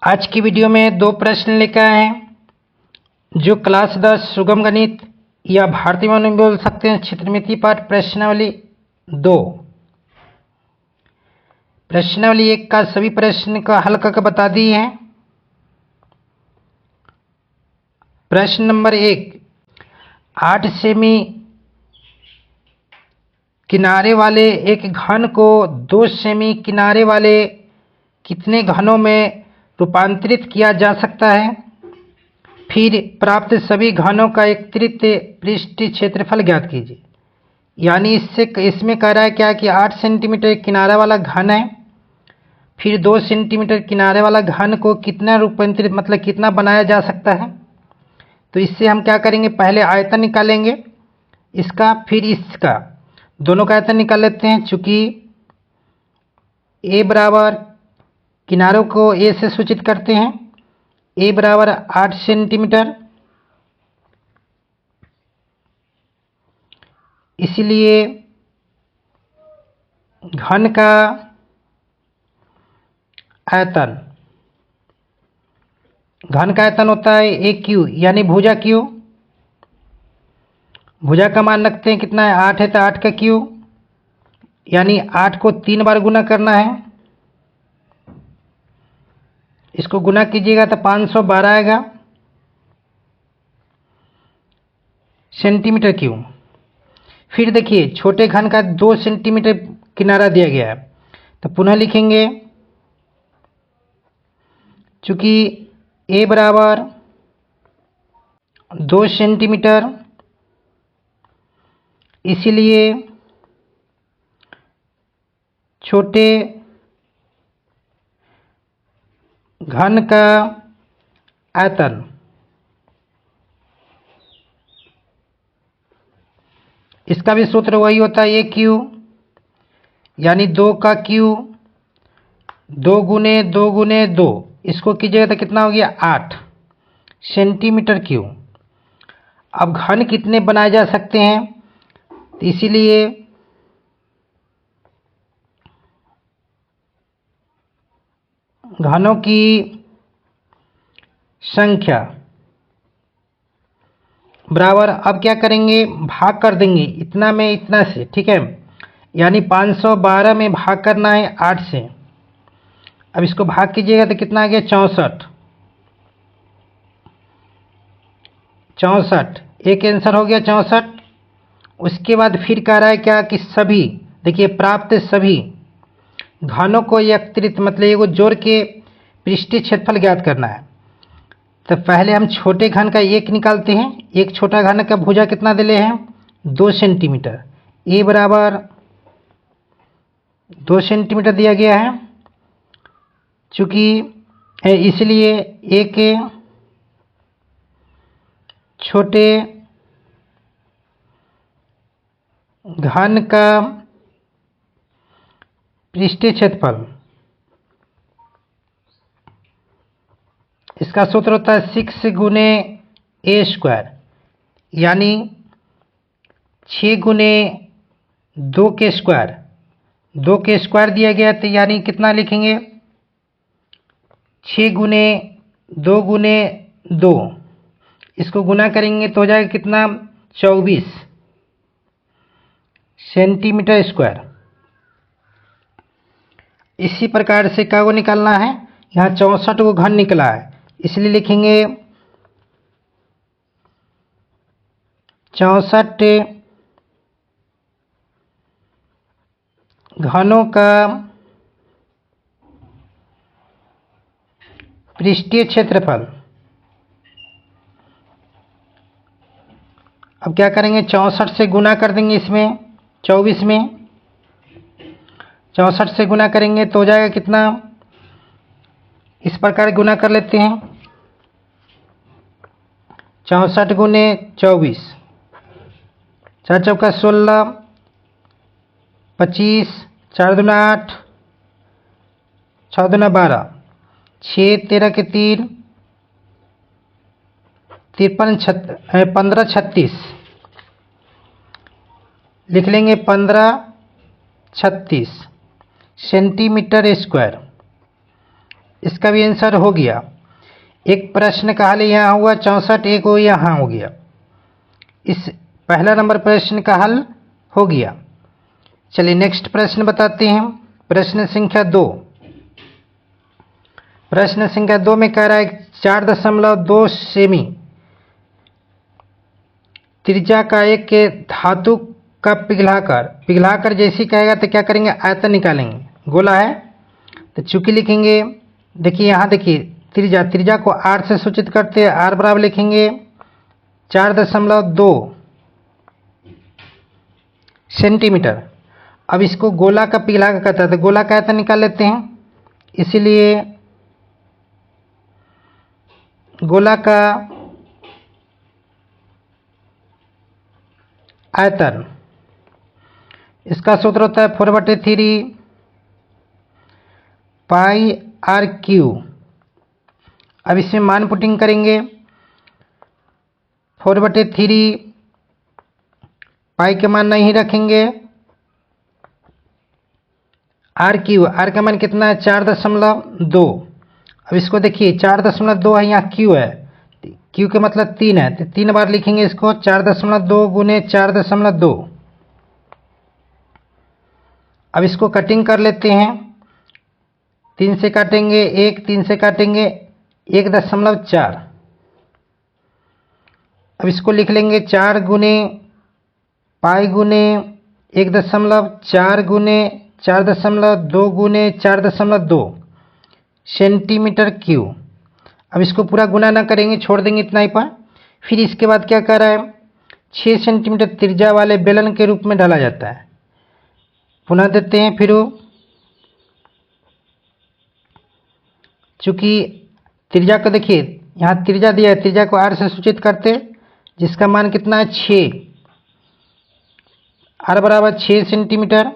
आज की वीडियो में दो प्रश्न लेकर आए हैं जो क्लास 10 सुगम गणित या भारतीय में बोल सकते हैं क्षेत्रमिति पाठ प्रश्नावली 2। प्रश्नावली 1 का सभी प्रश्न का हल करके बता दिए हैं। प्रश्न नंबर 1, 8 सेमी किनारे वाले एक घन को 2 सेमी किनारे वाले कितने घनों में रूपांतरित किया जा सकता है? फिर प्राप्त सभी घनों का एकत्रित पृष्ठीय क्षेत्रफल ज्ञात कीजिए। यानी इसमें कह रहा है क्या कि 8 सेंटीमीटर किनारा वाला घन है, फिर 2 सेंटीमीटर किनारे वाला घन को कितना रूपांतरित मतलब कितना बनाया जा सकता है। तो इससे हम क्या करेंगे, पहले आयतन निकालेंगे इसका, फिर इसका, दोनों का आयतन निकाल लेते हैं। चूंकि ए बराबर किनारों को ए से सूचित करते हैं, ए बराबर 8 सेंटीमीटर, इसलिए घन का आयतन होता है ए क्यू, यानी भुजा क्यू। भुजा का मान रखते हैं कितना है, 8 है, तो 8 का क्यू, यानी 8 को 3 बार गुना करना है। इसको गुना कीजिएगा तो 512 आएगा सेंटीमीटर क्यूब। फिर देखिए छोटे घन का 2 सेंटीमीटर किनारा दिया गया है, तो पुनः लिखेंगे चूंकि ए बराबर 2 सेंटीमीटर, इसीलिए छोटे घन का आयतन इसका भी सूत्र वही होता है, ए क्यू, यानी 2 का क्यू, 2 गुने 2 गुने 2, इसको कीजिएगा तो कितना हो गया 8 सेंटीमीटर क्यूब। अब घन कितने बनाए जा सकते हैं, तो इसीलिए घनों की संख्या बराबर, अब क्या करेंगे, भाग कर देंगे इतना में इतना से, ठीक है। यानी 512 में भाग करना है 8 से। अब इसको भाग कीजिएगा तो कितना आ गया 64, एक आंसर हो गया 64। उसके बाद फिर कह रहा है क्या कि सभी, देखिए प्राप्त सभी घनों को एकत्रित मतलब ये जोड़ के पृष्ठीय क्षेत्रफल ज्ञात करना है। तो पहले हम छोटे घन का एक निकालते हैं। एक छोटा घन का भुजा कितना दिले हैं, 2 सेंटीमीटर, ए बराबर 2 सेंटीमीटर दिया गया है। चूंकि इसलिए एक छोटे घन का पृष्ठीय क्षेत्रफल, इसका सूत्र होता है 6 गुने ए स्क्वायर, यानी 6 गुने 2 के स्क्वायर, 2 के स्क्वायर दिया गया, तो यानी कितना लिखेंगे 6 गुने 2 गुने 2, इसको गुना करेंगे तो हो जाएगा कितना 24 सेंटीमीटर स्क्वायर। इसी प्रकार से क्या को निकालना है, यहाँ 64 को घन निकला है, इसलिए लिखेंगे 64 घनों का पृष्ठीय क्षेत्रफल। अब क्या करेंगे, 64 से गुना कर देंगे इसमें 24 में, 64 से गुना करेंगे तो हो जाएगा कितना, इस प्रकार गुना कर लेते हैं 64 गुने 24, 4 चौका 16, 25, 4 दूना 8, 6 दूना 12, 6 13 के 3, 15 36, लिख लेंगे 15 36 सेंटीमीटर स्क्वायर। इसका भी आंसर हो गया। एक प्रश्न का हल यहाँ हुआ 64, एक वो यहाँ हो गया। इस पहला नंबर प्रश्न का हल हो गया। चलिए नेक्स्ट प्रश्न बताते हैं। प्रश्न संख्या 2। प्रश्न संख्या 2 में कह रहा है 4.2 सेमी त्रिज्या का एक के धातु का पिघलाकर जैसी कहेगा तो क्या करेंगे, आयतन निकालेंगे। गोला है तो चूंकि लिखेंगे, देखिए यहाँ देखिए त्रिज्या को r से सूचित करते हैं। r बराबर लिखेंगे 4.2 सेंटीमीटर। अब इसको गोला का पिघला का कहता है तो गोला का आयतन निकाल लेते हैं। इसीलिए गोला का आयतन, इसका सूत्र होता है 4/3 पाई आर क्यू। अब इसमें मान पुटिंग करेंगे। 4/3 पाई के मान नहीं रखेंगे, आर क्यू, आर का मान कितना है 4.2। अब इसको देखिए 4.2 है, यहाँ क्यू है, क्यू के मतलब 3 है तो 3 बार लिखेंगे इसको। 4.2 गुने 4.2। अब इसको कटिंग कर लेते हैं। 3 से काटेंगे 1, 3 से काटेंगे 1.4। अब इसको लिख लेंगे 4 गुने पाई गुने 1.4 गुने 4.2 गुने 4.2 सेंटीमीटर क्यूब। अब इसको पूरा गुना ना करेंगे, छोड़ देंगे इतना ही पर। फिर इसके बाद क्या कर रहा है, 6 सेंटीमीटर त्रिज्या वाले बेलन के रूप में ढाला जाता है। पुनः देते हैं फिर। चूंकि त्रिज्या को देखिए यहाँ त्रिज्या दिया है, त्रिज्या को r से सूचित करते, जिसका मान कितना है 6। r बराबर 6 सेंटीमीटर।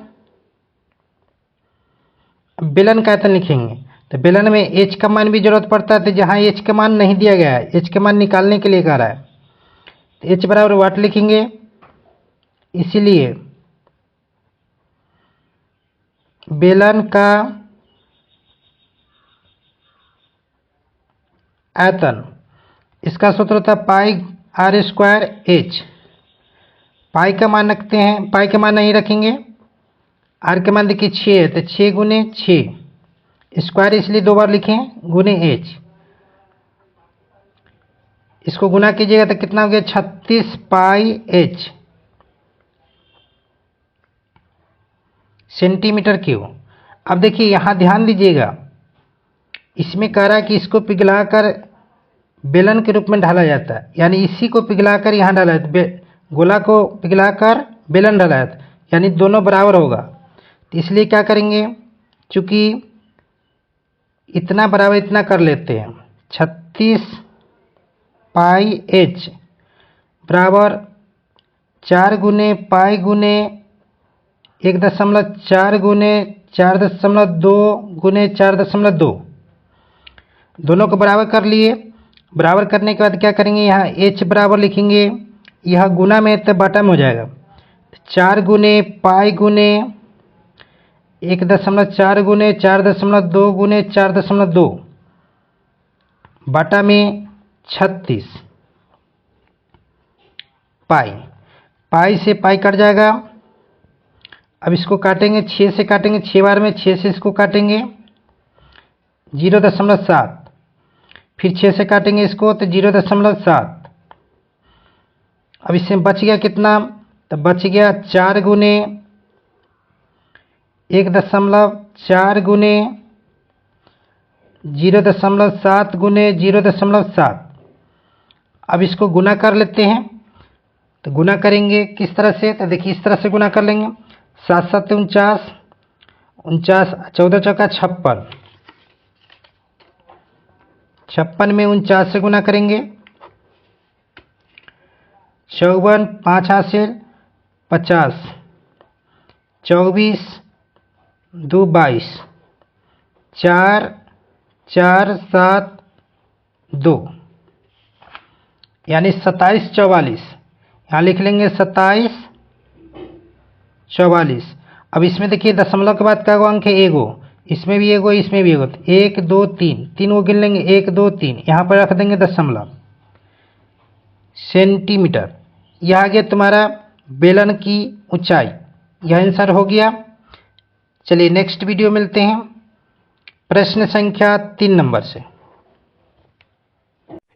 बेलन का आयतन लिखेंगे तो बेलन में h का मान भी जरूरत पड़ता है, तो जहाँ h का मान नहीं दिया गया है, h का मान निकालने के लिए कह रहा है तो h बराबर वाट लिखेंगे। इसीलिए बेलन का आयतन, इसका सूत्र होता है पाई आर स्क्वायर एच। पाई का मान रखते हैं, पाई का मान नहीं रखेंगे, आर का मान देखिए 6 है तो 6 गुने 6, स्क्वायर इसलिए 2 बार लिखें गुने एच। इसको गुना कीजिएगा तो कितना हो गया 36 पाई एच सेंटीमीटर क्यूब। अब देखिए यहाँ ध्यान दीजिएगा, इसमें कह रहा है कि इसको पिघलाकर बेलन के रूप में ढाला जाता है, यानी इसी को पिघलाकर यहाँ डाला है, गोला को पिघलाकर बेलन डाला है, यानी दोनों बराबर होगा। तो इसलिए क्या करेंगे, चूंकि इतना बराबर इतना कर लेते हैं, 36 पाई एच बराबर 4 गुने पाई गुने 1.4 गुने 4.2 गुने 4.2, दोनों को बराबर कर लिए। बराबर करने के बाद क्या करेंगे, यहाँ h बराबर लिखेंगे, यह गुना में तो बटा में हो जाएगा। 4 गुने पाई गुने 1.4 गुने 4.2 गुने 4.2 बटा में 36 पाई। पाई से पाई कट जाएगा। अब इसको काटेंगे, 6 से काटेंगे, 6 बार में 6 से इसको काटेंगे 0.7, फिर 6 से काटेंगे इसको तो 0.7। अब इसमें बच गया कितना, तो बच गया 4 गुने 1.4 गुने 0.7 गुने 0.7। अब इसको गुना कर लेते हैं, तो गुना करेंगे किस तरह से, तो देखिए इस तरह से गुना कर लेंगे। 7 7 49, 49 14 चौका 56, 56 में 49 से गुना करेंगे। 54 5 हासिल 50, 24 2 22, 4 4 7 2, यानी 27 44। यहाँ लिख लेंगे 27 44। अब इसमें देखिए दशमलव के बाद क्या अंक है, एगो, इसमें भी एगो, इसमें भी एगो, 1 2 3, तीन को गिन लेंगे, 1 2 3, यहाँ पर रख देंगे दशमलव, सेंटीमीटर। यह आ गया तुम्हारा बेलन की ऊंचाई। यह आंसर हो गया। चलिए नेक्स्ट वीडियो मिलते हैं प्रश्न संख्या 3 नंबर से।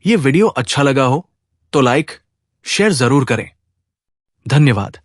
ये वीडियो अच्छा लगा हो तो लाइक शेयर जरूर करें। धन्यवाद।